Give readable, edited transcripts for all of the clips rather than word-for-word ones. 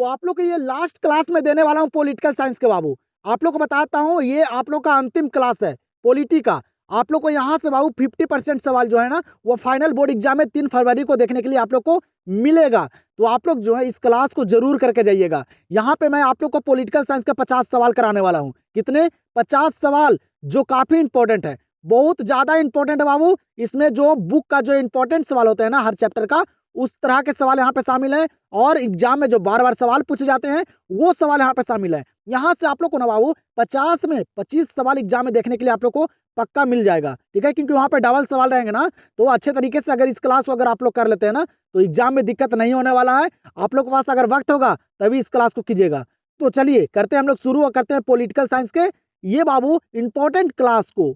आप लोग को ये लास्ट क्लास में देने वाला हूँ पॉलिटिकल साइंस के बाबू। आप लोग को बताता हूँ, ये आप लोग का अंतिम क्लास है पॉलिटी का। आप लोग को यहाँ से बाबू 50% सवाल जो है ना वो फाइनल बोर्ड एग्जाम में 3 फरवरी को देखने के लिए आप लोग को मिलेगा। तो आप लोग जो है इस क्लास को जरूर करके जाइएगा। यहाँ पे मैं आप लोग को पॉलिटिकल साइंस का 50 सवाल कराने वाला हूँ। कितने? 50 सवाल, जो काफी इंपॉर्टेंट है, बहुत ज्यादा इंपॉर्टेंट है बाबू। इसमें जो बुक का जो इंपॉर्टेंट सवाल होता है ना हर चैप्टर का, उस तरह के सवाल यहाँ पे शामिल हैं। और एग्जाम में जो बार बार सवाल पूछे जाते हैं वो सवाल यहाँ पे शामिल है। यहाँ से आप लोग को ना बाबू 50 में 25 सवाल एग्जाम में देखने के लिए आप लोग को पक्का मिल जाएगा, ठीक है। क्योंकि वहाँ पे डबल सवाल रहेंगे ना, तो अच्छे तरीके से अगर इस क्लास को अगर आप लोग कर लेते हैं ना तो एग्जाम में दिक्कत नहीं होने वाला है। आप लोग के पास अगर वक्त होगा तभी इस क्लास को कीजिएगा। तो चलिए करते हैं हम लोग शुरू और करते हैं पॉलिटिकल साइंस के ये बाबू इंपॉर्टेंट क्लास को।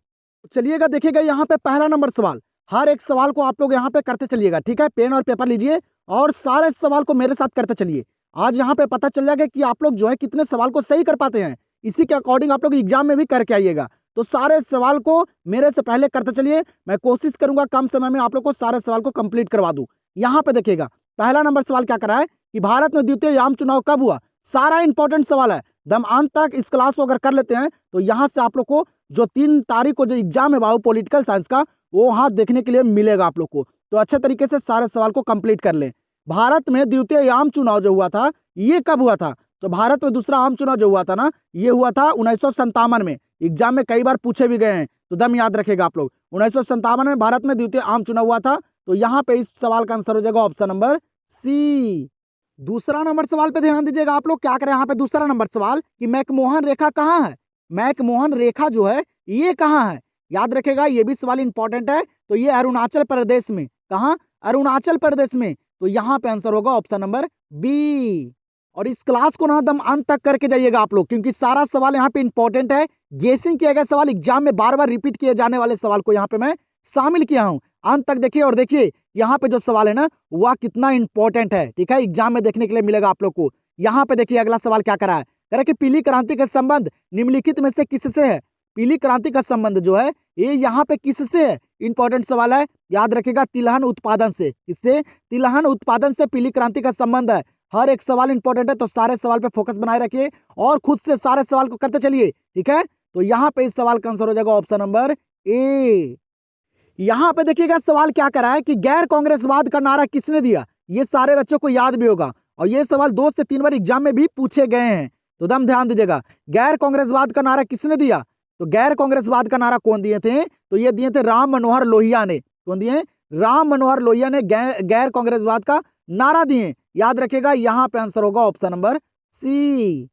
चलिएगा देखिएगा यहाँ पे पहला नंबर सवाल, हर एक सवाल को आप लोग यहाँ पे करते चलिएगा, ठीक है। पेन और पेपर लीजिए और सारे सवाल को मेरे साथ करते चलिए। आज यहाँ पे पता चल जाएगा कि आप लोग जो है कितने सवाल को सही कर पाते हैं। इसी के अकॉर्डिंग आप लोग एग्जाम में भी करके आइएगा। तो सारे सवाल को मेरे से पहले करते चलिए। मैं कोशिश करूंगा कम समय में आप लोग को सारे सवाल को कंप्लीट करवा दूं। यहाँ पे देखिएगा पहला नंबर सवाल क्या करा है कि भारत में द्वितीय आम चुनाव कब हुआ। सारा इंपॉर्टेंट सवाल है, दम अंत तक इस क्लास को अगर कर लेते हैं तो यहाँ से आप लोग को जो 3 तारीख को जो एग्जाम है बाबू पॉलिटिकल साइंस का, वो वहां देखने के लिए मिलेगा आप लोग को। तो अच्छे तरीके से सारे सवाल को कंप्लीट कर लें। भारत में द्वितीय आम चुनाव जो हुआ था ये कब हुआ था? तो भारत में दूसरा आम चुनाव जो हुआ था ना ये हुआ था 1957 में। एग्जाम में कई बार पूछे भी गए हैं, तो दम याद रखेगा आप लोग। 1957 में भारत में द्वितीय आम चुनाव हुआ था। तो यहाँ पे इस सवाल का आंसर हो जाएगा ऑप्शन नंबर सी। दूसरा नंबर सवाल पे ध्यान दीजिएगा आप लोग। क्या करें यहाँ पे दूसरा नंबर सवाल कि मैकमोहन रेखा कहाँ है। मैकमोहन रेखा जो है ये कहाँ है? याद रखेगा ये भी सवाल इंपॉर्टेंट है। तो ये अरुणाचल प्रदेश में, कहाँ? अरुणाचल प्रदेश में। तो यहाँ पे आंसर होगा ऑप्शन नंबर बी। और इस क्लास को ना दम अंत तक करके जाइएगा आप लोग, क्योंकि सारा सवाल यहाँ पे इंपॉर्टेंट है। गेसिंग किया गया सवाल, एग्जाम में बार बार रिपीट किए जाने वाले सवाल को यहाँ पे मैं शामिल किया हूँ। अंत तक देखिए और देखिए यहाँ पे जो सवाल है ना वह कितना इंपॉर्टेंट है, ठीक है। एग्जाम में देखने के लिए मिलेगा आप लोग को। यहाँ पे देखिए अगला सवाल क्या करा है, कह रहा है कि पीली क्रांति का संबंध निम्नलिखित में से किससे है। पीली क्रांति का संबंध जो है ये यहाँ पे किससे है? इंपॉर्टेंट सवाल है, याद रखेगा तिलहन उत्पादन से। किससे? तिलहन उत्पादन से पीली क्रांति का संबंध है। हर एक सवाल इंपॉर्टेंट है, तो सारे सवाल पे फोकस बनाए रखिए और खुद से सारे सवाल को करते चलिए, ठीक है। तो यहाँ पे इस सवाल का आंसर हो जाएगा ऑप्शन नंबर ए। यहाँ पे देखिएगा सवाल क्या करा है कि गैर कांग्रेसवाद का नारा किसने दिया। ये सारे बच्चों को याद भी होगा और ये सवाल 2 से 3 बार एग्जाम में भी पूछे गए हैं। तो दम ध्यान दीजिएगा, गैर कांग्रेसवाद का नारा किसने दिया। तो गैर कांग्रेसवाद का नारा कौन दिए थे? तो ये दिए थे राम मनोहर लोहिया ने। कौन दिए? राम मनोहर लोहिया ने गैर कांग्रेसवाद का नारा दिए। याद रखिएगा यहाँ पे आंसर होगा ऑप्शन नंबर सी।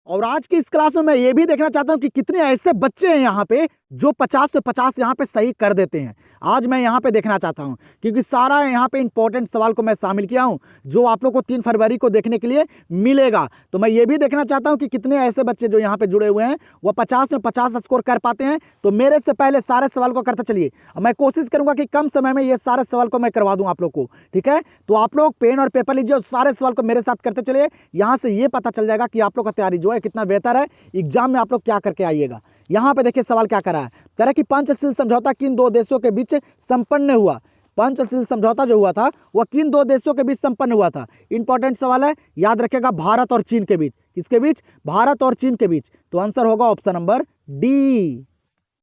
और आज की इस क्लास में मैं ये भी देखना चाहता हूँ कि कितने ऐसे बच्चे हैं यहाँ पे जो 50 से 50 यहाँ पे सही कर देते हैं। आज मैं यहाँ पे देखना चाहता हूँ, क्योंकि सारा यहाँ पे इंपॉर्टेंट सवाल को मैं शामिल किया हूँ जो आप लोग को 3 फरवरी को देखने के लिए मिलेगा। तो मैं ये भी देखना चाहता हूँ कि कितने ऐसे बच्चे जो यहाँ पे जुड़े हुए हैं वो 50 में 50 स्कोर कर पाते हैं। तो मेरे से पहले सारे सवाल को करते चलिए। मैं कोशिश करूंगा कि कम समय में ये सारे सवाल को मैं करवा दूं आप लोग को, ठीक है। तो आप लोग पेन और पेपर लीजिए और सारे सवाल को मेरे साथ करते चलिए। यहाँ से ये पता चल जाएगा कि आप लोग का तैयारी जो है कितना बेहतर है, एग्जाम में आप लोग क्या करके आइएगा। यहाँ पे देखिए सवाल क्या करा है, कह रहा है कि पंचशील समझौता किन 2 देशों के बीच संपन्न हुआ। पंचशील समझौता जो हुआ था वह किन 2 देशों के बीच संपन्न हुआ था। इंपॉर्टेंट सवाल है, याद रखेगा भारत और चीन के बीच। किसके बीच? भारत और चीन के बीच। तो आंसर होगा ऑप्शन नंबर डी।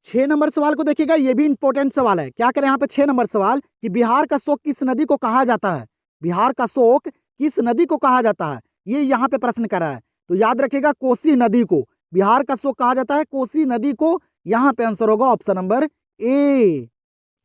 6 नंबर सवाल को देखिएगा, ये भी इंपॉर्टेंट सवाल है। क्या करें यहाँ पे 6 नंबर सवाल कि बिहार का शोक किस नदी को कहा जाता है। बिहार का शोक किस नदी को कहा जाता है, ये यहाँ पे प्रश्न करा है। तो याद रखिएगा कोसी नदी को बिहार का शोक कहा जाता है, कोसी नदी को। यहाँ पे आंसर होगा ऑप्शन नंबर ए।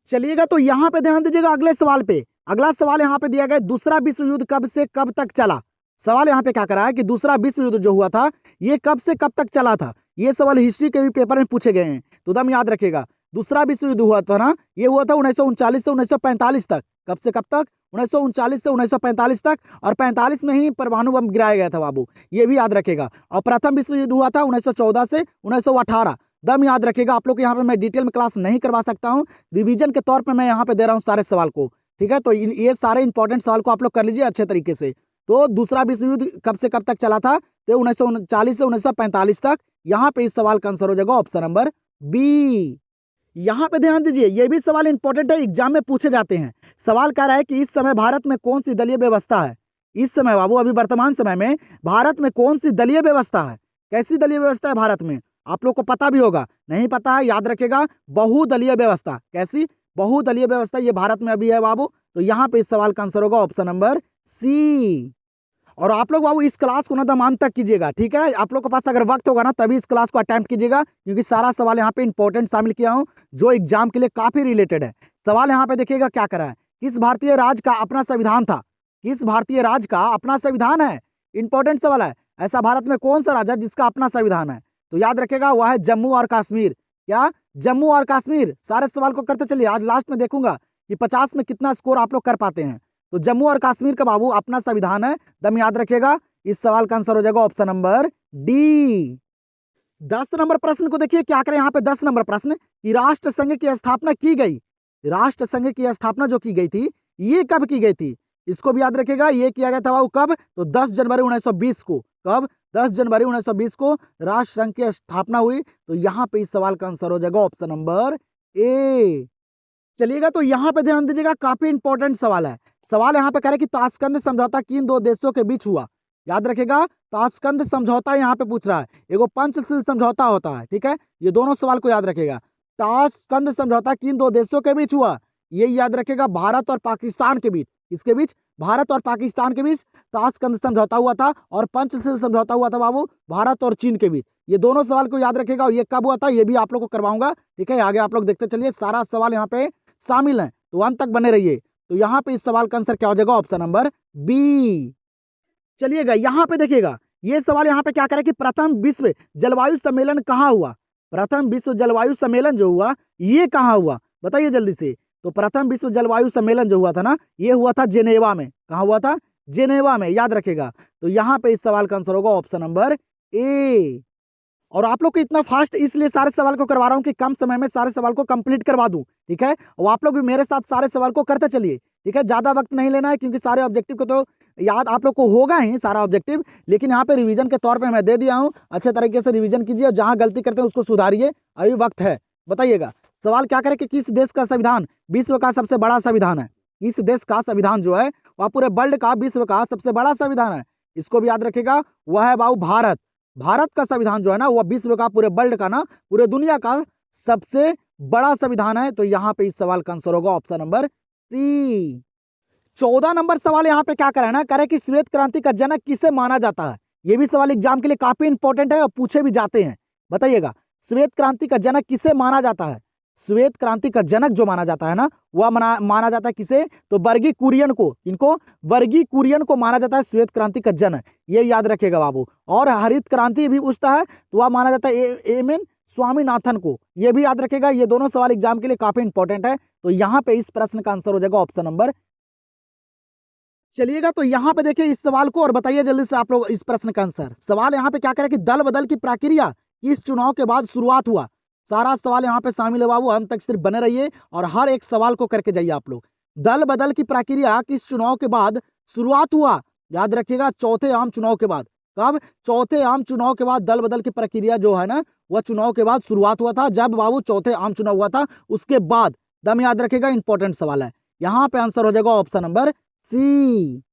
चलिएगा तो यहाँ पे ध्यान दीजिएगा अगले सवाल पे। अगला सवाल यहाँ पे दिया गया, दूसरा विश्व युद्ध कब से कब तक चला। सवाल यहाँ पे क्या करा है कि दूसरा विश्व युद्ध जो हुआ था ये कब से कब तक चला था। ये सवाल हिस्ट्री के भी पेपर में पूछे गए हैं, तो दम याद रखिएगा। दूसरा विश्व युद्ध हुआ था ना, ये हुआ था 1939 से 1945 तक। कब से कब तक? 1939 से 1945 तक। और 45 में ही परमाणु बम गिराया गया था बाबू, ये भी याद रखेगा। और प्रथम विश्व युद्ध हुआ था 1914 से 1918। दम याद रखेगा। आप लोग यहाँ पे मैं डिटेल में क्लास नहीं करवा सकता हूँ, रिवीजन के तौर पर मैं यहाँ पे दे रहा हूँ सारे सवाल को, ठीक है। तो ये सारे इंपॉर्टेंट सवाल को आप लोग कर लीजिए अच्छे तरीके से। तो दूसरा विश्व युद्ध कब से कब तक चला था? तो 1939 से 1945 तक। यहाँ पे इस सवाल का आंसर हो जाएगा ऑप्शन नंबर बी। यहाँ पे ध्यान दीजिए, ये भी सवाल इंपॉर्टेंट है, एग्जाम में पूछे जाते हैं। सवाल कह रहा है कि इस समय भारत में कौन सी दलीय व्यवस्था है। इस समय बाबू अभी वर्तमान समय में भारत में कौन सी दलीय व्यवस्था है, कैसी दलीय व्यवस्था है भारत में, आप लोग को पता भी होगा, नहीं पता है याद रखेगा, बहुदलीय व्यवस्था। कैसी? बहुदलीय व्यवस्था ये भारत में अभी है बाबू। तो यहाँ पे इस सवाल का आंसर होगा ऑप्शन नंबर सी। और आप लोग बाबू इस क्लास को ना दमान तक कीजिएगा, ठीक है, आप लोग के पास अगर वक्त होगा ना तभी इस क्लास को अटेम्प्ट कीजिएगा, क्योंकि सारा सवाल यहाँ पे इंपॉर्टेंट शामिल किया हूँ जो एग्जाम के लिए काफी रिलेटेड है। सवाल यहाँ पे देखिएगा क्या करा है, किस भारतीय राज्य का अपना संविधान था, किस भारतीय राज्य का अपना संविधान है, इंपॉर्टेंट सवाल है। ऐसा भारत में कौन सा राज्य है जिसका अपना संविधान है? तो याद रखेगा वह है जम्मू और कश्मीर। क्या? जम्मू और कश्मीर। सारे सवाल को करते चलिए, आज लास्ट में देखूंगा कि 50 में कितना स्कोर आप लोग कर पाते हैं। तो जम्मू और कश्मीर का बाबू अपना संविधान है, दम याद रखिएगा। इस सवाल का आंसर हो जाएगा ऑप्शन नंबर डी। 10 नंबर प्रश्न को देखिए क्या करें यहाँ पे। 10 नंबर प्रश्न कि राष्ट्र संघ की स्थापना की गई, राष्ट्र संघ की स्थापना जो की गई थी ये कब की गई थी? इसको भी याद रखिएगा, ये किया गया था बाबू कब? तो 10 जनवरी 1920 को। कब? 10 जनवरी 1920 को राष्ट्र संघ की स्थापना हुई। तो यहाँ पे इस सवाल का आंसर हो जाएगा ऑप्शन नंबर ए। चलिएगा तो यहाँ पे ध्यान दीजिएगा, काफी इंपॉर्टेंट सवाल है। सवाल यहाँ पे कह रहे कि ताशकंद समझौता किन दो देशों के बीच हुआ? याद रखेगा, ताशकंद समझौता यहाँ पे पूछ रहा है, एगो पंचशील समझौता होता है, ठीक है, ये दोनों सवाल को याद रखेगा। ताशकंद समझौता किन दो देशों के बीच हुआ? ये याद रखेगा, भारत और पाकिस्तान के बीच। किसके बीच? भारत और पाकिस्तान के बीच ताशकंद समझौता हुआ था, और पंचशील समझौता हुआ था बाबू भारत और चीन के बीच। ये दोनों सवाल को याद रखेगा, और ये कब हुआ था ये भी आप लोग को करवाऊंगा, ठीक है। आगे आप लोग देखते चलिए, सारा सवाल यहाँ पे शामिल है, तो अंत तक बने रहिए। तो यहाँ पे इस सवाल का आंसर क्या हो जाएगा? Option number B. चलिएगा यहाँ पे देखिएगा, ये सवाल यहाँ पे क्या करे कि प्रथम विश्व जलवायु सम्मेलन कहाँ हुआ? प्रथम विश्व जलवायु सम्मेलन जो हुआ ये कहाँ हुआ? बताइए जल्दी से। तो प्रथम विश्व जलवायु सम्मेलन जो हुआ था ना, ये हुआ था जेनेवा में। कहाँ हुआ था? जेनेवा में, याद रखेगा। तो यहाँ पे इस सवाल का आंसर होगा ऑप्शन नंबर ए। और आप लोग को इतना फास्ट इसलिए सारे सवाल को करवा रहा हूँ कि कम समय में सारे सवाल को कंप्लीट करवा दूं, ठीक है। और आप लोग भी मेरे साथ सारे सवाल को करते चलिए, ठीक है, ज्यादा वक्त नहीं लेना है, क्योंकि सारे ऑब्जेक्टिव को तो याद आप लोग को होगा ही सारा ऑब्जेक्टिव, लेकिन यहाँ पे रिवीजन के तौर पे मैं दे दिया हूँ। अच्छे तरीके से रिवीजन कीजिए, और जहाँ गलती करते हैं उसको सुधारिए, अभी वक्त है। बताइएगा सवाल क्या करे कि किस देश का संविधान विश्व का सबसे बड़ा संविधान है? किस देश का संविधान जो है वह पूरे वर्ल्ड का, विश्व का सबसे बड़ा संविधान है? इसको भी याद रखेगा, वह है बाबू भारत। भारत का संविधान जो है ना, वह विश्व का, पूरे वर्ल्ड का ना, पूरे दुनिया का सबसे बड़ा संविधान है। तो यहाँ पे इस सवाल का आंसर होगा ऑप्शन नंबर सी। 14 नंबर सवाल यहाँ पे क्या करे ना, करे कि श्वेत क्रांति का जनक किसे माना जाता है? ये भी सवाल एग्जाम के लिए काफी इंपॉर्टेंट है और पूछे भी जाते हैं। बताइएगा श्वेत क्रांति का जनक किसे माना जाता है? श्वेत क्रांति का जनक जो माना जाता है ना, वह माना जाता है किसे? तो वर्गी कुरियन को। इनको वर्गी कुरियन को माना जाता है श्वेत क्रांति का जनक, ये याद रखिएगा बाबू। और हरित क्रांति भी पूछता है तो वह माना जाता है एम एन स्वामीनाथन को, ये भी याद रखेगा। ये दोनों सवाल एग्जाम के लिए काफी इंपॉर्टेंट है। तो यहाँ पे इस प्रश्न का आंसर हो जाएगा ऑप्शन नंबर। चलिएगा तो यहाँ पे देखिए इस सवाल को और बताइए जल्दी से आप लोग इस प्रश्न का आंसर। सवाल यहाँ पे क्या करे कि दल बदल की प्रक्रिया किस चुनाव के बाद शुरुआत हुआ? सारा सवाल यहाँ पे शामिल है बाबू, अंत तक सिर्फ बने रहिए और हर एक सवाल को करके जाइए आप लोग। दल बदल की प्रक्रिया किस चुनाव के बाद शुरुआत हुआ? याद रखिएगा, चौथे आम चुनाव के बाद। कब? चौथे आम चुनाव के बाद दल बदल की प्रक्रिया जो है ना, वह चुनाव के बाद शुरुआत हुआ था। जब बाबू चौथे आम चुनाव हुआ था उसके बाद, दम याद रखिएगा, इंपॉर्टेंट सवाल है। यहाँ पे आंसर हो जाएगा ऑप्शन नंबर सी।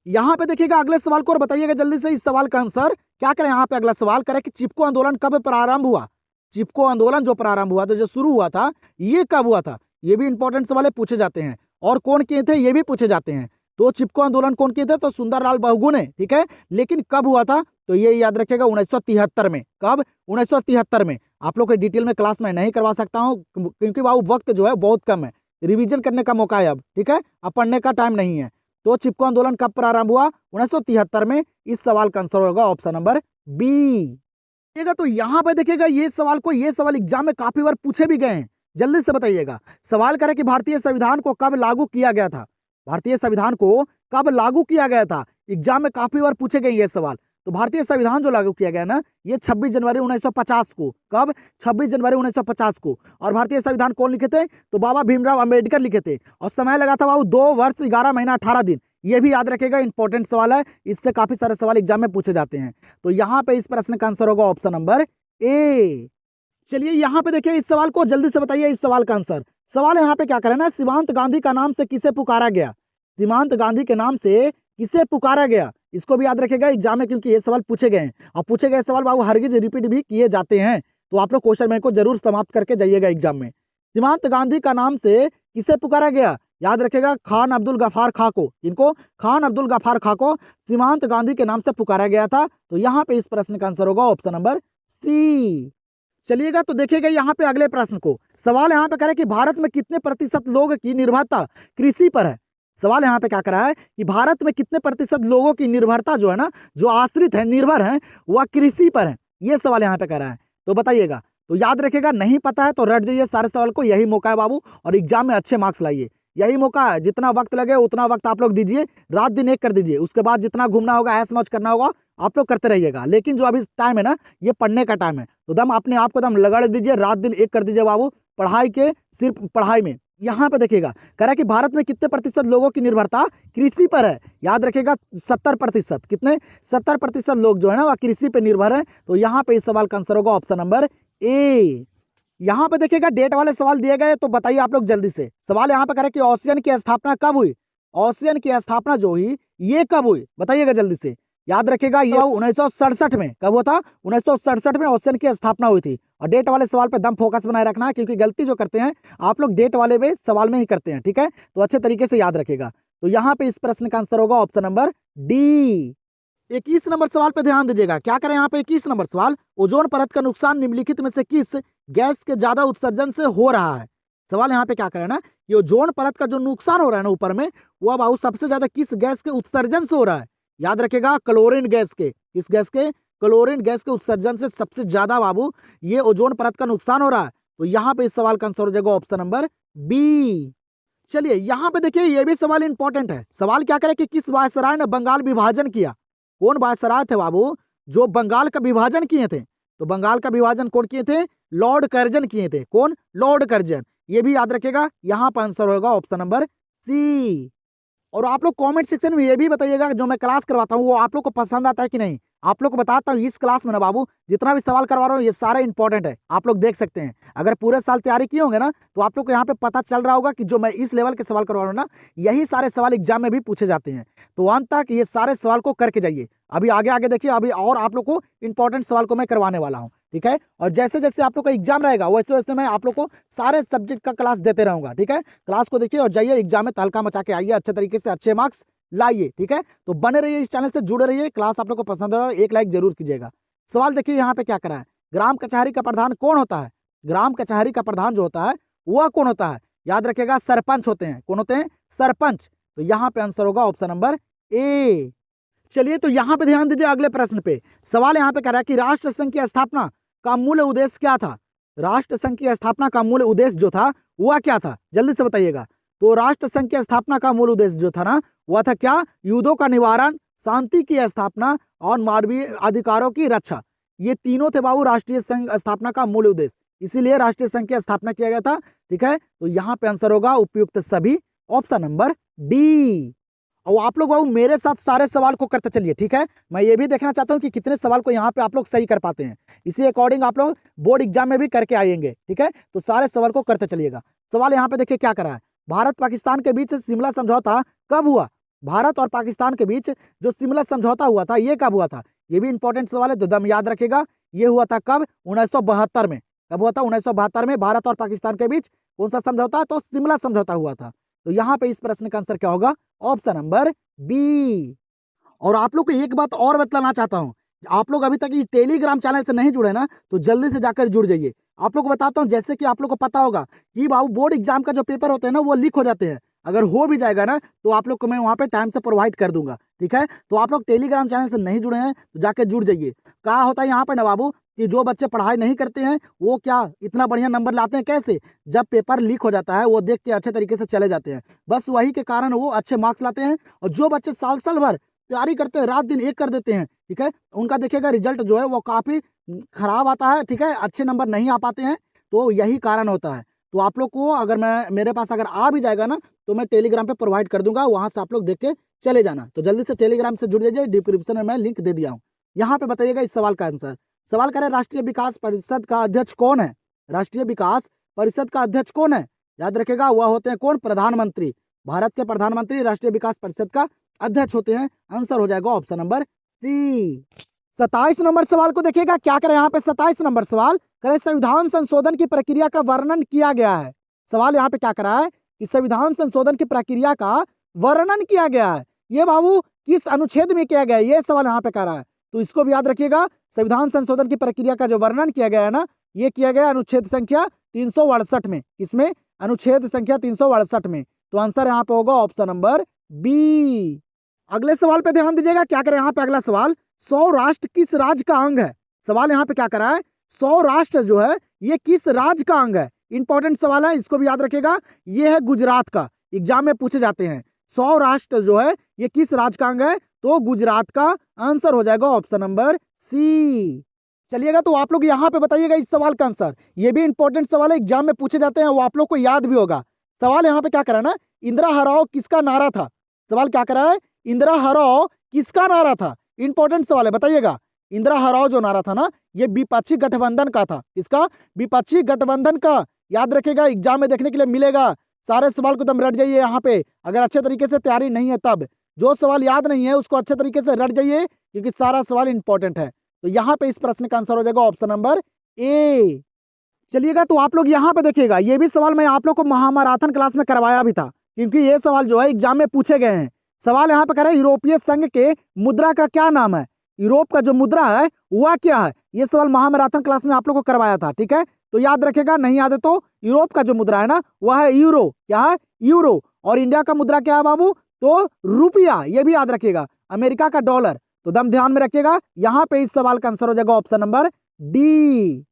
यहाँ पे देखिएगा अगले सवाल को और बताइएगा जल्दी से इस सवाल का आंसर क्या करें। यहाँ पे अगला सवाल करें कि चिपको आंदोलन कब प्रारंभ हुआ? चिपको आंदोलन जो प्रारंभ हुआ था, जो शुरू हुआ था, ये कब हुआ था? ये भी इंपॉर्टेंट सवाल है, पूछे जाते हैं। और कौन किए थे ये भी पूछे जाते हैं। तो चिपको आंदोलन कौन किए थे? तो सुंदरलाल बहुगुण ने, ठीक है। लेकिन कब हुआ था? तो ये याद रखिएगा 1973 में। कब? 1973 में। आप लोग को डिटेल में क्लास में नहीं करवा सकता हूँ, क्योंकि बाबू वक्त जो है बहुत कम है, रिविजन करने का मौका है अब, ठीक है, अब पढ़ने का टाइम नहीं है। तो चिपको आंदोलन कब प्रारंभ हुआ? 1973 में। इस सवाल का आंसर होगा ऑप्शन नंबर बी। तो यहाँ पे देखिएगा ये सवाल एग्जाम में काफी बार पूछे भी गए हैं, जल्दी से बताइएगा। सवाल करें कि भारतीय संविधान को कब लागू किया गया था? भारतीय संविधान को कब लागू किया गया था? एग्जाम में काफी बार पूछे गए ये सवाल। तो भारतीय संविधान जो लागू किया गया ना, ये 26 जनवरी 1950 को। कब? 26 जनवरी 1950 को। और भारतीय संविधान कौन लिखे थे? तो बाबा भीमराव अंबेडकर लिखे थे। और समय लगा था बाबू 2 वर्ष 11 महीना 18 दिन। ये भी याद रखेगा, इंपॉर्टेंट सवाल है, इससे काफी सारे सवाल एग्जाम में पूछे जाते हैं। तो यहाँ पे इस प्रश्न का आंसर होगा ऑप्शन नंबर ए। चलिए यहाँ पे देखिए इस सवाल को जल्दी से बताइए इस सवाल का आंसर। सवाल यहाँ पे क्या करें ना, सीमांत गांधी का नाम से किसे पुकारा गया? सीमांत गांधी के नाम से किसे पुकारा गया, इसको भी याद रखेगा एग्जाम में, क्योंकि ये सवाल पूछे गए हैं और पूछे गए सवाल बाबू हरगिज रिपीट भी किए जाते हैं। तो आप लोग क्वेश्चन बैंक को जरूर समाप्त करके जाइएगा एग्जाम में। सीमांत गांधी का नाम से किसे पुकारा गया, याद रखेगा खान अब्दुल गफार खां को। इनको खान अब्दुल गफार खां को सीमांत गांधी के नाम से पुकारा गया था। तो यहाँ पे इस प्रश्न का आंसर होगा ऑप्शन नंबर सी। चलिएगा तो देखिएगा यहाँ पे अगले प्रश्न को। सवाल यहाँ पे करे कि भारत में कितने प्रतिशत लोग की निर्भरता कृषि पर है। सवाल यहाँ पे क्या करा है कि भारत में कितने प्रतिशत लोगों की निर्भरता जो है ना, जो आश्रित है, निर्भर है, वह कृषि पर है। ये सवाल यहाँ पे करा है, तो बताइएगा। तो याद रखेगा, नहीं पता है तो रट जाइए सारे सवाल को, यही मौका है बाबू, और एग्जाम में अच्छे मार्क्स लाइए, यही मौका है। जितना वक्त लगे उतना वक्त आप लोग दीजिए, रात दिन एक कर दीजिए। उसके बाद जितना घूमना होगा, ऐश मौज करना होगा, आप लोग करते रहिएगा। लेकिन जो अभी टाइम है ना, ये पढ़ने का टाइम है, तो दम अपने आप को दम लगड़ दीजिए, रात दिन एक कर दीजिए बाबू, पढ़ाई के, सिर्फ पढ़ाई में। यहाँ पे देखिएगा कह रहा है कि भारत में कितने प्रतिशत लोगों की निर्भरता कृषि पर है। याद रखेगा 70%। कितने? 70% लोग जो है ना वह कृषि पर निर्भर है। तो यहाँ पे इस सवाल का आंसर होगा ऑप्शन नंबर ए। यहाँ पे देखिएगा डेट वाले सवाल दिए गए, तो बताइए आप लोग जल्दी से। सवाल यहाँ पे कह रहे कि ओशियन की स्थापना कब हुई। ओशियन की स्थापना जो हुई ये कब हुई, बताइएगा जल्दी से। याद रखेगा ये 1967 में। कब हुआ था? 1967 में ओशियन की स्थापना हुई थी। और डेट वाले सवाल पे दम फोकस बनाए रखना है, क्योंकि गलती जो करते हैं आप लोग डेट वाले में सवाल में ही करते हैं, ठीक है। तो अच्छे तरीके से याद रखेगा। तो यहाँ पे इस प्रश्न का आंसर होगा ऑप्शन नंबर डी। 21 नंबर सवाल पे ध्यान दीजिएगा। क्या करें यहाँ पे 21 नंबर सवाल, ओजोन परत का नुकसान निम्नलिखित में से किस गैस के ज्यादा उत्सर्जन से हो रहा है। सवाल यहाँ पे क्या करें ना, ये ओजोन परत का जो नुकसान हो रहा है ना ऊपर में, वह बाबू सबसे ज्यादा किस गैस के उत्सर्जन से हो रहा है। याद रखेगा क्लोरीन गैस के। किस गैस के? क्लोरीन गैस के उत्सर्जन से सबसे ज्यादा बाबू ये ओजोन परत का नुकसान हो रहा है। तो यहाँ पे इस सवाल का आंसर हो जाएगा ऑप्शन नंबर बी। चलिए यहाँ पे देखिए, ये भी सवाल इंपॉर्टेंट है। सवाल क्या करे कि किस वायसराय ने बंगाल विभाजन किया। कौन वायसराय थे बाबू जो बंगाल का विभाजन किए थे? तो बंगाल का विभाजन कौन किए थे? लॉर्ड कर्जन किए थे। कौन? Lord Curzon. ये भी याद रखेगा, यहाँ पर आंसर होगा ऑप्शन नंबर सी। और आप लोग कमेंट सेक्शन में ये भी बताइएगा जो मैं क्लास करवाता हूँ वो आप लोग को पसंद आता है कि नहीं। आप लोग को बताता हूँ इस क्लास में ना बाबू, जितना भी सवाल करवा रहा हूँ ये सारा इंपॉर्टेंट है, आप लोग देख सकते हैं। अगर पूरे साल तैयारी किए होंगे ना, तो आप लोग को यहाँ पे पता चल रहा होगा कि जो मैं इस लेवल के सवाल करवा रहा हूँ ना, यही सारे सवाल एग्जाम में भी पूछे जाते हैं। तो अंत तक ये सारे सवाल को करके जाइए। अभी आगे आगे देखिए, अभी और आप लोग को इंपॉर्टेंट सवाल को मैं करवाने वाला हूँ, ठीक है। और जैसे जैसे आप लोग का एग्जाम रहेगा वैसे वैसे मैं आप लोग को सारे सब्जेक्ट का क्लास देते रहूंगा, ठीक है। क्लास को देखिए और जाइए एग्जाम में तहलका मचा के आइए, अच्छे तरीके से अच्छे मार्क्स लाइए, ठीक है। तो बने रहिए, इस चैनल से जुड़े रहिए। क्लास आप लोग को पसंद हो, एक लाइक जरूर कीजिएगा। सवाल देखिए यहाँ पे क्या करा है, ग्राम कचहरी का प्रधान कौन होता है। ग्राम कचहरी का प्रधान जो होता है वह कौन होता है? याद रखेगा सरपंच होते हैं। कौन होते हैं? सरपंच। तो यहाँ पे आंसर होगा ऑप्शन नंबर ए। चलिए तो यहाँ पे ध्यान दीजिए अगले प्रश्न पे। सवाल यहाँ पे कह रहा है कि राष्ट्र संघ की स्थापना का मूल उद्देश्य क्या था। राष्ट्र संघ की स्थापना का मूल उद्देश्य जो था वह क्या था, जल्दी से बताइएगा। तो राष्ट्र संघ की स्थापना का मूल उद्देश्य जो था ना, वह था क्या? युद्धों का निवारण, शांति की स्थापना और मानवीय अधिकारों की रक्षा। ये तीनों थे बाबू राष्ट्रीय संघ स्थापना का मूल उद्देश्य, इसीलिए राष्ट्रीय संघ की स्थापना किया गया था, ठीक है। तो यहाँ पे आंसर होगा उपयुक्त सभी, ऑप्शन नंबर डी। और आप लोग बाबू मेरे साथ सारे सवाल को करते चलिए, ठीक है। मैं ये भी देखना चाहता हूँ कि कितने सवाल को यहाँ पे आप लोग सही कर पाते हैं। इसी अकॉर्डिंग आप लोग बोर्ड एग्जाम में भी करके आएंगे, ठीक है। तो सारे सवाल को करते चलिएगा। सवाल यहाँ पे देखिए क्या करा है, भारत पाकिस्तान के बीच शिमला समझौता कब हुआ। भारत और पाकिस्तान के बीच जो शिमला समझौता हुआ था ये कब हुआ था? ये भी इंपॉर्टेंट सवाल है, तो दम याद रखेगा। ये हुआ था कब? 1972 में। कब हुआ था? 1972 में भारत और पाकिस्तान के बीच कौन सा समझौता? तो शिमला समझौता हुआ था। तो यहाँ पे इस प्रश्न का आंसर क्या होगा? Option number B. और आप लोग को एक बात और बतलाना चाहता हूँ, आप लोग अभी तक ये टेलीग्राम चैनल से नहीं जुड़े ना, तो जल्दी से जाकर जुड़ जाइए। आप लोग को बताता हूँ, जैसे कि आप लोग को पता होगा कि बाबू बोर्ड एग्जाम का जो पेपर होते हैं ना वो लीक हो जाते हैं। अगर हो भी जाएगा ना तो आप लोग को मैं वहाँ पे टाइम से प्रोवाइड कर दूंगा, ठीक है। तो आप लोग टेलीग्राम चैनल से नहीं जुड़े हैं तो जाकर जुड़ जाइए। क्या होता है यहाँ पर ना बाबू कि जो बच्चे पढ़ाई नहीं करते हैं वो क्या इतना बढ़िया नंबर लाते हैं कैसे? जब पेपर लीक हो जाता है वो देख के अच्छे तरीके से चले जाते हैं, बस वही के कारण वो अच्छे मार्क्स लाते हैं। और जो बच्चे साल साल भर तैयारी करते हैं, रात दिन एक कर देते हैं, ठीक है, उनका देखिएगा रिजल्ट जो है वो काफ़ी खराब आता है, ठीक है, अच्छे नंबर नहीं आ पाते हैं। तो यही कारण होता है। तो आप लोग को अगर मैं मेरे पास अगर आ भी जाएगा ना तो मैं टेलीग्राम पे प्रोवाइड कर दूंगा, वहां से आप लोग देख के चले जाना। तो जल्दी से टेलीग्राम से जुड़ जाइए, डिस्क्रिप्शन में मैं लिंक दे दिया हूँ। यहाँ पे बताइएगा इस सवाल का आंसर। सवाल करें राष्ट्रीय विकास परिषद का अध्यक्ष कौन है। राष्ट्रीय विकास परिषद का अध्यक्ष कौन है? याद रखेगा वह होते हैं कौन? प्रधानमंत्री। भारत के प्रधानमंत्री राष्ट्रीय विकास परिषद का अध्यक्ष होते हैं। आंसर हो जाएगा ऑप्शन नंबर सी। 27 नंबर सवाल को देखिएगा, क्या करें यहाँ पे 27 नंबर सवाल करें, संविधान संशोधन की प्रक्रिया का वर्णन किया गया है। सवाल यहाँ पे क्या करा है कि संविधान संशोधन की प्रक्रिया का वर्णन किया गया है। ये बाबू किस अनुच्छेद में किया गया है, ये सवाल यहाँ पे कर रहा है। तो इसको भी याद रखिएगा, संविधान संशोधन की प्रक्रिया का जो वर्णन किया गया है ना, ये किया गया अनुच्छेद संख्या 368 में। किसमें? अनुच्छेद संख्या 368 में। तो आंसर यहाँ पे होगा ऑप्शन नंबर बी। अगले सवाल पे ध्यान दीजिएगा, क्या करें यहाँ पे अगला सवाल, सौराष्ट्र किस राज्य का अंग है। सवाल यहाँ पे क्या करा है, सौराष्ट्र जो है ये किस राज्य का अंग है। इंपॉर्टेंट सवाल है, इसको भी याद रखिएगा। ये है गुजरात का, एग्जाम में पूछे जाते हैं। सौराष्ट्र जो है ये किस राज्य का अंग है, तो गुजरात का। आंसर हो जाएगा ऑप्शन नंबर सी। चलिएगा, तो आप लोग यहाँ पे बताइएगा इस सवाल का आंसर। ये भी इंपॉर्टेंट सवाल है, एग्जाम में पूछे जाते हैं, वो आप लोग को याद भी होगा। सवाल यहाँ पे क्या करा ना, इंदिरा हराओ किसका नारा था। सवाल क्या करा है, इंदिरा हराओ किसका नारा था। इंपॉर्टेंट सवाल है, बताइएगा। इंदिरा हराओ जो नारा था ना, ये विपक्षी गठबंधन का था। इसका विपक्षी गठबंधन का। याद रखेगा, एग्जाम में देखने के लिए मिलेगा। सारे सवाल को तुम रट जाइए यहाँ पे, अगर अच्छे तरीके से तैयारी नहीं है तब। जो सवाल याद नहीं है उसको अच्छे तरीके से रट जाइए, क्योंकि सारा सवाल इंपॉर्टेंट है। तो यहाँ पे इस प्रश्न का आंसर हो जाएगा ऑप्शन नंबर ए। चलिएगा, तो आप लोग यहाँ पे देखिएगा, ये भी सवाल मैं आप लोग को महामैराथन क्लास में करवाया भी था, क्योंकि ये सवाल जो है एग्जाम में पूछे गए हैं। सवाल यहाँ पे कह रहे हैं, यूरोपीय संघ के मुद्रा का क्या नाम है। यूरोप का जो मुद्रा है वह क्या है। ये सवाल महामैराथन क्लास में आप लोग को करवाया था, ठीक है। तो याद रखेगा, नहीं याद है तो यूरोप का जो मुद्रा है ना, वह है यूरो। क्या है? यूरो। और इंडिया का मुद्रा क्या है बाबू, तो रुपया। ये भी याद रखिएगा। अमेरिका का डॉलर। तो दम ध्यान में रखिएगा, यहाँ पे इस सवाल का आंसर हो जाएगा ऑप्शन नंबर डी।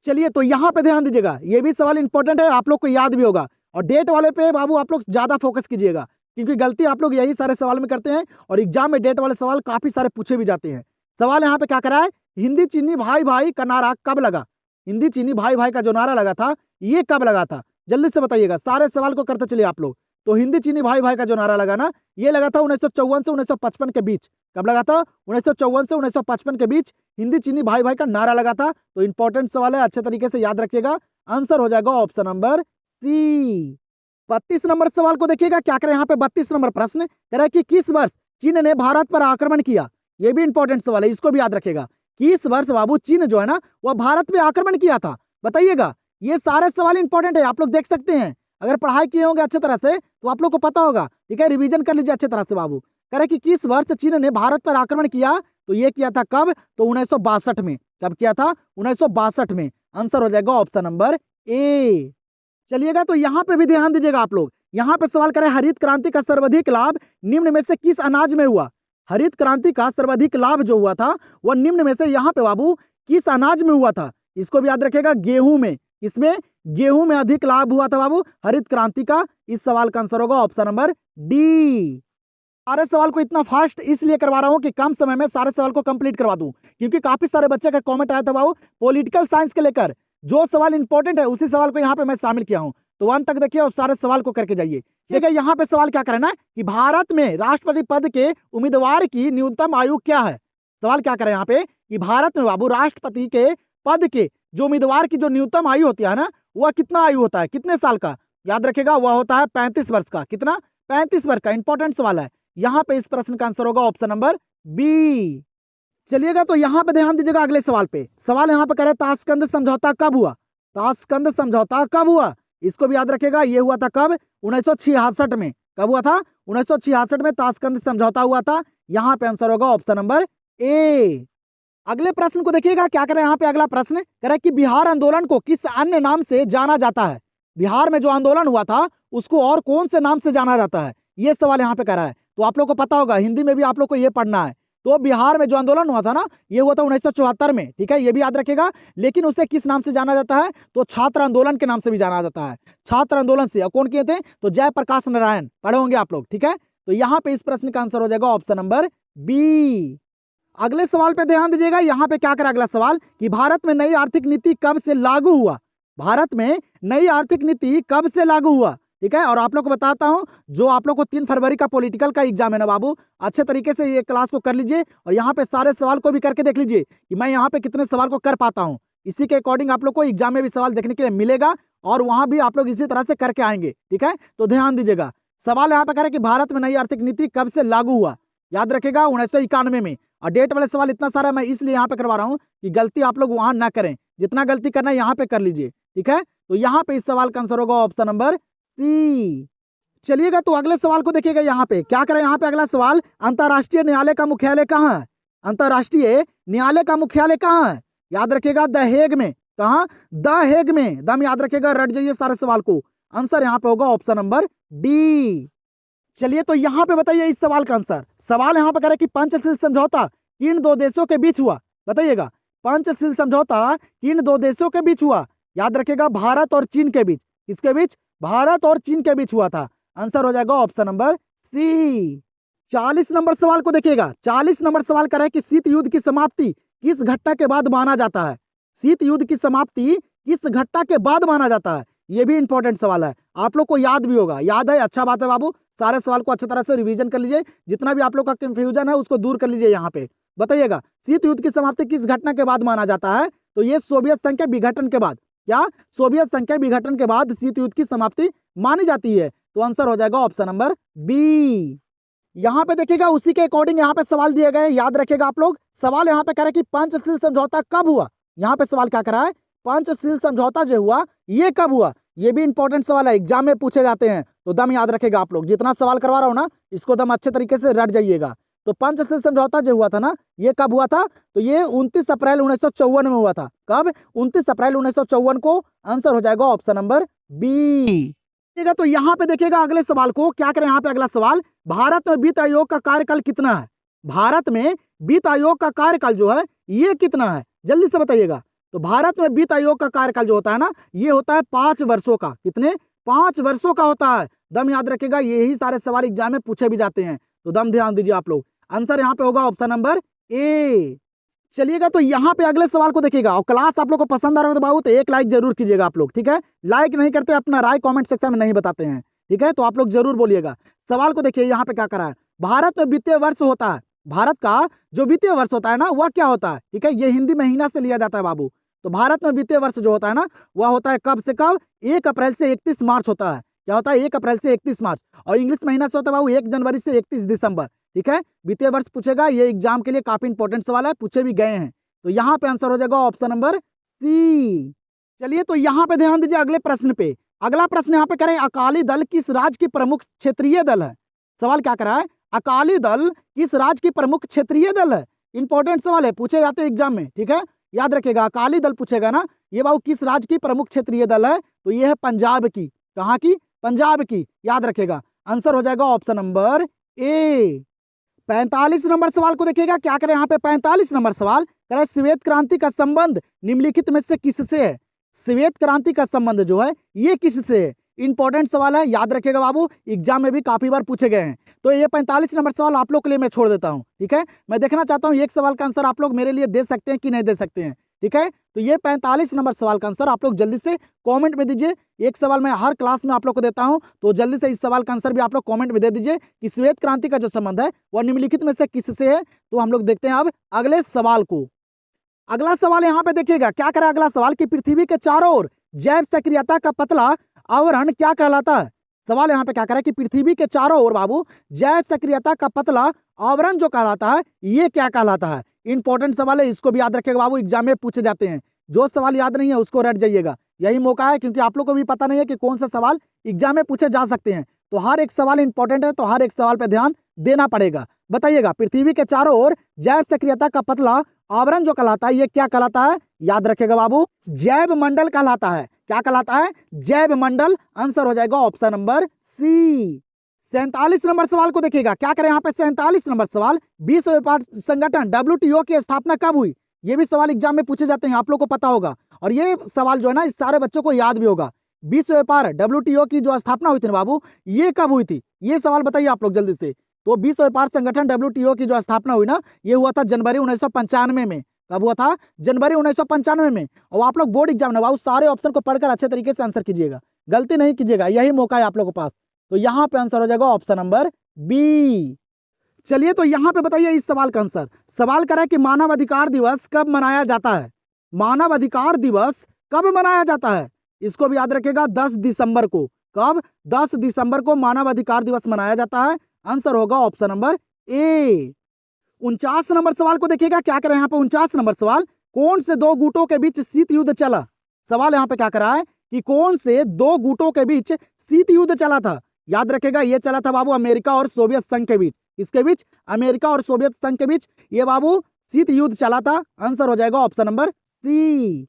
चलिए, तो यहाँ पे ध्यान दीजिएगा, ये भी सवाल इंपॉर्टेंट है, आप लोग को याद भी होगा। और डेट वाले पे बाबू आप लोग ज्यादा फोकस कीजिएगा, क्योंकि गलती आप लोग यही सारे सवाल में करते हैं, और एग्जाम में डेट वाले सवाल काफी सारे पूछे भी जाते हैं। सवाल यहाँ पे क्या करा है, हिंदी चीनी भाई भाई का नारा कब लगा। हिंदी चीनी भाई भाई का जो नारा लगा था, ये कब लगा था, जल्दी से बताइएगा। सारे सवाल को करते चलिए आप लोग। तो हिंदी चीनी भाई भाई का जो नारा लगा ना, ये लगा था 1954 से 1955 के बीच। कब लगा था? 1954 से 1955 के बीच हिंदी चीनी भाई भाई का नारा लगा था। तो इंपॉर्टेंट सवाल है, अच्छे तरीके से याद रखिएगा। आंसर हो जाएगा ऑप्शन नंबर सी। 32 नंबर सवाल को देखिएगा, क्या करें यहाँ पे 32 नंबर प्रश्न कह रहा है कि किस वर्ष चीन ने भारत पर आक्रमण किया। ये भी इंपॉर्टेंट सवाल है, इसको भी याद रखेगा। किस वर्ष बाबू चीन जो है ना, वह भारत पे आक्रमण किया था, बताइएगा। ये सारे सवाल इंपॉर्टेंट है, आप लोग देख सकते हैं। अगर पढ़ाई किए होंगे अच्छे तरह से तो आप लोग को पता होगा, ठीक है। रिवीजन कर लीजिए अच्छे तरह से बाबू। कह रहे कि किस वर्ष चीन ने भारत पर आक्रमण किया, तो ये किया था कब, तो 1962 में। कब किया था? 1962 में। आंसर हो जाएगा ऑप्शन नंबर ए। चलिएगा, तो यहाँ पे भी ध्यान दीजिएगा आप लोग। यहाँ पे सवाल करें, हरित क्रांति का सर्वाधिक लाभ निम्न में से किस अनाज में हुआ। हरित क्रांति का सर्वाधिक लाभ जो हुआ था, वह निम्न में से यहाँ पे बाबू किस अनाज में हुआ था। इसको भी याद रखेगा, गेहूं में। इसमें गेहूं में अधिक लाभ हुआ था बाबू हरित क्रांति का। इस सवाल का आंसर होगा ऑप्शन नंबर डी। सारे सवाल को इतना फास्ट इसलिए करवा रहा हूं कि कम समय में सारे सवाल को कंप्लीट करवा दूं, क्योंकि काफी सारे बच्चे का कमेंट आया था बाबू पॉलिटिकल साइंस के लेकर। जो सवाल इंपॉर्टेंट है उसी सवाल को यहाँ पे मैं शामिल किया हूँ। तो अंत तक देखिए और सारे सवाल को करके जाइए। देखिए, यहाँ पे सवाल क्या करना है कि भारत में राष्ट्रपति पद के उम्मीदवार की न्यूनतम आयु क्या है। सवाल क्या करें यहाँ पे कि भारत में बाबू राष्ट्रपति के पद के जो उम्मीदवार की जो न्यूनतम आयु होती है ना, वह कितना आयु होता है, कितने साल का। याद रखेगा, वह होता है 35 वर्ष का। कितना? 35 वर्ष का। इंपॉर्टेंट सवाल है। यहाँ पे इस प्रश्न का आंसर होगा ऑप्शन नंबर बी। चलिएगा, तो यहाँ पे ध्यान दीजिएगा अगले सवाल पे। सवाल यहाँ पे कह रहे ताशकंद समझौता कब हुआ। ताशकंद समझौता कब हुआ, इसको भी याद रखेगा। ये हुआ था कब? 1966 में। कब हुआ था? 1966 में ताशकंद समझौता हुआ था। यहाँ पे आंसर होगा ऑप्शन नंबर ए। अगले प्रश्न को देखिएगा, क्या करें यहाँ पे अगला प्रश्न कह रहा है कि बिहार आंदोलन को किस अन्य नाम से जाना जाता है। बिहार में जो आंदोलन हुआ था उसको और कौन से नाम से जाना जाता है, ये सवाल यहाँ पे कह रहा है। तो आप लोग को पता होगा, हिंदी में भी आप लोग को ये पढ़ना है। तो बिहार में जो आंदोलन हुआ था ना, ये हुआ था 1974 में, ठीक है। ये भी याद रखेगा। लेकिन उसे किस नाम से जाना जाता है, तो छात्र आंदोलन के नाम से भी जाना जाता है। छात्र आंदोलन से। और कौन किए थे, तो जयप्रकाश नारायण। पढ़े होंगे आप लोग, ठीक है। तो यहाँ पे इस प्रश्न का आंसर हो जाएगा ऑप्शन नंबर बी। अगले सवाल पे ध्यान दीजिएगा। यहाँ पे क्या करा अगला सवाल कि भारत में नई आर्थिक नीति कब से लागू हुआ। भारत में नई आर्थिक नीति कब से लागू हुआ, ठीक है। और आप लोग को बताता हूं, जो आप लोग को 3 फरवरी का पॉलिटिकल का एग्जाम है ना बाबू, अच्छे तरीके से ये क्लास को कर लीजिए। और यहाँ पे सारे सवाल को भी करके देख लीजिए कि मैं यहाँ पे कितने सवाल को कर पाता हूँ। इसी के अकॉर्डिंग आप लोग को एग्जाम में भी सवाल देखने के लिए मिलेगा, और वहां भी आप लोग इसी तरह से करके आएंगे, ठीक है। तो ध्यान दीजिएगा, सवाल यहाँ पे कह रहे कि भारत में नई आर्थिक नीति कब से लागू हुआ, याद रखेगा 1991 में। और डेट वाले सवाल इतना सारा मैं इसलिए यहाँ पे करवा रहा हूँ कि गलती आप लोग वहां ना करें, जितना गलती करना है यहाँ पे कर लीजिए, ठीक है। तो यहाँ पे इस सवाल का आंसर होगा ऑप्शन नंबर सी। चलिएगा तो अगले सवाल को देखिएगा, यहाँ पे क्या करें, यहाँ पे अगला सवाल, अंतर्राष्ट्रीय न्यायालय का मुख्यालय कहाँ है? अंतर्राष्ट्रीय न्यायालय का मुख्यालय कहाँ है? याद रखिएगा द हेग में। कहाँ? द हेग में। दम याद रखिएगा, रट जाइए सारे सवाल को। आंसर यहाँ पे होगा ऑप्शन नंबर डी। चलिए तो यहाँ पे बताइए इस सवाल का आंसर। सवाल यहाँ पे कह रहे कि पंचशील समझौता किन दो देशों के बीच हुआ? बताइएगा, पंचशील समझौता किन दो देशों के बीच हुआ? याद रखिएगा भारत और चीन के बीच। किसके बीच? भारत और चीन के बीच हुआ था। आंसर हो जाएगा ऑप्शन नंबर सी। 40 नंबर सवाल को देखिएगा। 40 नंबर सवाल कर रहा है कि शीत युद्ध की समाप्ति किस घटना के बाद माना जाता है? शीत युद्ध की समाप्ति किस घटना के बाद माना जाता है? ये भी इंपॉर्टेंट सवाल है, आप लोग को याद भी होगा। याद है, अच्छा बात है बाबू। सारे सवाल को अच्छी तरह से रिवीजन कर लीजिए, जितना भी आप लोग का कंफ्यूजन है उसको दूर कर लीजिए। यहाँ पे बताइएगा, शीत युद्ध की समाप्ति किस घटना के बाद माना जाता है? तो ये सोवियत संघ के विघटन के बाद। क्या? सोवियत संघ के विघटन के बाद शीत युद्ध की समाप्ति मानी जाती है। तो आंसर हो जाएगा ऑप्शन नंबर बी। यहाँ पे देखिएगा, उसी के अकॉर्डिंग यहाँ पे सवाल दिए गए, याद रखिएगा आप लोग। सवाल यहाँ पे कह रहे कि पंचशील समझौता कब हुआ? यहाँ पे सवाल क्या करा है, पंचशील समझौता जो हुआ ये कब हुआ? ये भी इंपॉर्टेंट सवाल है, एग्जाम में पूछे जाते हैं। तो दम याद रखेगा आप लोग, जितना सवाल करवा रहा हूँ ना इसको दम अच्छे तरीके से रट जाइएगा। तो पंचशील समझौता जो हुआ था ना, ये कब हुआ था? तो ये 29 अप्रैल 1954 में हुआ था। कब? 29 अप्रैल 1954 को। आंसर हो जाएगा ऑप्शन नंबर बी। तो यहाँ पे देखिएगा अगले सवाल को, क्या करें यहाँ पे अगला सवाल, भारत में वित्त आयोग का कार्यकाल कितना है? भारत में वित्त आयोग का कार्यकाल जो है ये कितना है? जल्दी से बताइएगा। तो भारत में वित्त आयोग का कार्यकाल जो होता है ना, ये होता है 5 वर्षों का। कितने? 5 वर्षों का होता है। दम याद रखेगा, यही सारे सवाल एग्जाम में पूछे भी जाते हैं, तो दम ध्यान दीजिए आप लोग। आंसर यहाँ पे होगा ऑप्शन नंबर ए। चलिएगा तो यहाँ पे अगले सवाल को देखिएगा, और क्लास आप लोग को पसंद आ रहा हो तो बाबू तो एक लाइक जरूर कीजिएगा आप लोग, ठीक है। लाइक नहीं करते, अपना राय कमेंट सेक्शन में नहीं बताते हैं, ठीक है। तो आप लोग जरूर बोलिएगा। सवाल को देखिए यहाँ पे क्या करा है, भारत में वित्तीय वर्ष होता है, भारत का जो वित्तीय वर्ष होता है ना वह क्या होता है? ठीक है, ये हिंदी महीना से लिया जाता है बाबू। तो भारत में वित्तीय वर्ष जो होता है ना वह होता है कब से कब? 1 अप्रैल से 31 मार्च होता है। क्या होता है? 1 अप्रैल से 31 मार्च। और इंग्लिश महीना से होता है बाबू 1 जनवरी से 31 दिसंबर, ठीक है। वित्तीय वर्ष पूछेगा, ये एग्जाम के लिए काफी इंपॉर्टेंट सवाल है, पूछे भी गए हैं। तो यहाँ पे आंसर हो जाएगा ऑप्शन नंबर सी। चलिए तो यहाँ पे ध्यान दीजिए अगले प्रश्न पे। अगला प्रश्न यहाँ पे करें, अकाली दल किस राज्य की प्रमुख क्षेत्रीय दल है? सवाल क्या करा है, अकाली दल किस राज्य की प्रमुख क्षेत्रीय दल है? इंपॉर्टेंट सवाल है, पूछे जाते हैं एग्जाम में, ठीक है। याद रखिएगा, अकाली दल पूछेगा ना, ये बाबू किस राज्य की प्रमुख क्षेत्रीय दल है? तो ये है पंजाब की। कहाँ की? पंजाब की। याद रखिएगा, आंसर हो जाएगा ऑप्शन नंबर ए। 45 नंबर सवाल को देखिएगा, क्या करें यहाँ पे 45 नंबर सवाल कह रहे हैं, श्वेत क्रांति का संबंध निम्नलिखित में से किससे है? श्वेत क्रांति का संबंध जो है ये किससे है? इंपॉर्टेंट सवाल है, याद रखिएगा बाबू, एग्जाम में भी काफी बार पूछे गए हैं। तो ये 45 नंबर सवाल आप लोग के लिए मैं छोड़ देता हूँ, ठीक है। मैं देखना चाहता हूँ एक सवाल का आंसर आप लोग मेरे लिए दे सकते हैं कि नहीं दे सकते हैं, ठीक है। तो ये 45 नंबर सवाल का आंसर आप लोग जल्दी से कमेंट में दीजिए। एक सवाल मैं हर क्लास में आप लोग को देता हूं, तो जल्दी से इस सवाल का आंसर भी आप लोग कमेंट में दे दीजिए कि श्वेत क्रांति का जो संबंध है वह निम्नलिखित में से किससे है। तो हम लोग देखते हैं अब अगले सवाल को। अगला सवाल यहाँ पे देखिएगा, क्या करें अगला सवाल कि पृथ्वी के चारों ओर जैव सक्रियता का पतला आवरण क्या कहलाता है? सवाल यहाँ पे क्या करें कि पृथ्वी के चारों ओर बाबू जैव सक्रियता का पतला आवरण जो कहलाता है ये क्या कहलाता है? इंपॉर्टेंट सवाल है, इसको भी याद रखिएगा बाबू, एग्जाम में पूछे जाते हैं। जो सवाल याद नहीं है उसको रट जाइएगा, यही मौका है, क्योंकि आप लोग को भी पता नहीं है कि कौन सा सवाल एग्जाम में पूछे जा सकते हैं। तो हर एक सवाल इंपॉर्टेंट है, तो हर एक सवाल पे ध्यान देना पड़ेगा। बताइएगा, पृथ्वी के चारों ओर जैव सक्रियता का पतला आवरण जो कहलाता है ये क्या कहलाता है? याद रखिएगा बाबू, जैव मंडल कहलाता है। क्या कहलाता है? जैव मंडल। आंसर हो जाएगा ऑप्शन नंबर सी। 47 नंबर सवाल को देखिएगा, क्या करें यहाँ पे 47 नंबर सवाल, विश्व व्यापार संगठन WTO की स्थापना कब हुई? ये भी सवाल एग्जाम में पूछे जाते हैं, आप लोग को पता होगा। और ये सवाल जो है ना इस सारे बच्चों को याद भी होगा। विश्व व्यापार WTO की जो स्थापना हुई थी ना बाबू, ये कब हुई थी? ये सवाल बताइए आप लोग जल्दी से। तो विश्व व्यापार संगठन WTO की जो स्थापना हुई ना, ये हुआ था जनवरी 1995 में। कब हुआ था? जनवरी 1995 में। और आप लोग बोर्ड एग्जाम में बाबू सारे ऑप्शन को पढ़कर अच्छे तरीके से आंसर कीजिएगा, गलती नहीं कीजिएगा, यही मौका है आप लोगों के पास। तो यहाँ पे आंसर हो जाएगा ऑप्शन नंबर बी। चलिए तो यहाँ पे बताइए इस सवाल का आंसर। सवाल करें कि मानव अधिकार दिवस कब मनाया जाता है? मानव अधिकार दिवस कब मनाया जाता है? इसको भी याद रखिएगा, 10 दिसंबर को। कब? 10 दिसंबर को मानव अधिकार दिवस मनाया जाता है। आंसर होगा ऑप्शन नंबर ए। 49 नंबर सवाल को देखिएगा, क्या करें यहाँ पे 49 नंबर सवाल, कौन से दो गुटों के बीच शीत युद्ध चला? सवाल यहाँ पे क्या करा है कि कौन से दो गुटों के बीच शीत युद्ध चला था? याद रखेगा, ये चला था बाबू अमेरिका और सोवियत संघ के बीच। इसके बीच अमेरिका और सोवियत संघ के बीच ये बाबू शीत युद्ध चला था। आंसर हो जाएगा ऑप्शन नंबर सी।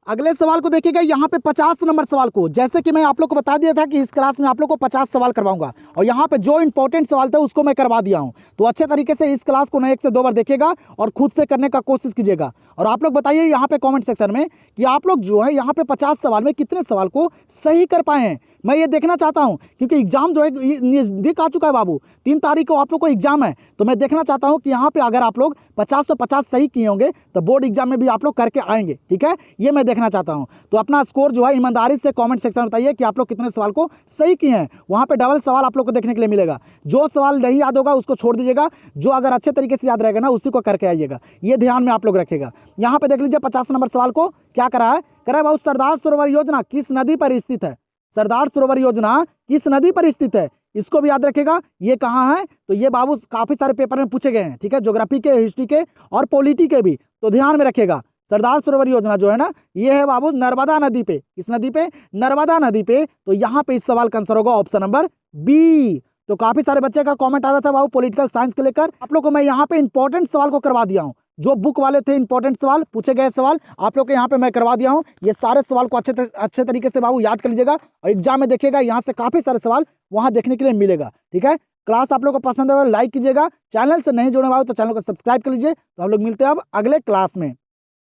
अगले सवाल को देखिएगा, यहाँ पे 50 नंबर सवाल को, जैसे कि मैं आप लोग को बता दिया था कि इस क्लास में आप लोग को 50 सवाल करवाऊंगा और यहाँ पे जो इंपॉर्टेंट सवाल थे उसको मैं करवा दिया हूँ। तो अच्छे तरीके से इस क्लास को 1 से 2 बार देखिएगा और खुद से करने का कोशिश कीजिएगा। और आप लोग बताइए यहाँ पे कमेंट सेक्शन में कि आप लोग जो है यहाँ पे 50 सवाल में कितने सवाल को सही कर पाए हैं। मैं ये देखना चाहता हूँ क्योंकि एग्जाम जो है नजदीक आ चुका है बाबू। 3 तारीख को आप लोग को एग्जाम है, तो मैं देखना चाहता हूँ कि यहाँ पे अगर आप लोग 50 से 50 सही किए होंगे तो बोर्ड एग्जाम में भी आप लोग करके आएंगे। ठीक है, ये मैं देखना चाहता हूँ। तो अपना स्कोर जो है ईमानदारी से कमेंट सेक्शन में बताइए कि आप लोग कितने सवाल को सही किए हैं। वहाँ पे डबल सवाल आप लोग को देखने के लिए मिलेगा। जो सवाल नहीं याद होगा उसको छोड़ दीजिएगा, जो अगर अच्छे तरीके से याद रहेगा ना उसी को करके आइएगा। ये ध्यान में आप लोग रखिएगा। यहाँ पे देख लीजिए 50 नंबर सवाल को क्या करा है बाबू, सरदार सरोवर योजना किस नदी पर स्थित है? सरदार सरोवर योजना किस नदी पर स्थित है? इसको भी याद रखेगा। ये कहाँ है? तो ये बाबू काफी सारे पेपर में पूछे गए हैं। ठीक है, ज्योग्राफी के, हिस्ट्री के और पॉलिटी के भी, तो ध्यान में रखेगा। सरदार सरोवर योजना जो है ना, ये है बाबू नर्मदा नदी पे। किस नदी पे? नर्मदा नदी पे। तो यहाँ पे इस सवाल का आंसर होगा ऑप्शन नंबर बी। तो काफी सारे बच्चे का कमेंट आ रहा था बाबू पॉलिटिकल साइंस को लेकर। आप लोग को मैं यहाँ पे इंपॉर्टेंट सवाल को करवा दिया हूँ। जो बुक वाले थे इंपॉर्टेंट सवाल, पूछे गए सवाल आप लोग के यहाँ पे मैं करवा दिया हूँ। ये सारे सवाल को अच्छे तरीके से बाबू याद कर लीजिएगा और एग्जाम में देखिएगा, यहाँ से काफी सारे सवाल वहाँ देखने के लिए मिलेगा। ठीक है, क्लास आप लोग को पसंद है लाइक कीजिएगा। चैनल से नहीं जुड़े बाबू तो चैनल को सब्सक्राइब कर लीजिए। तो हम लोग मिलते हैं अब अगले क्लास में।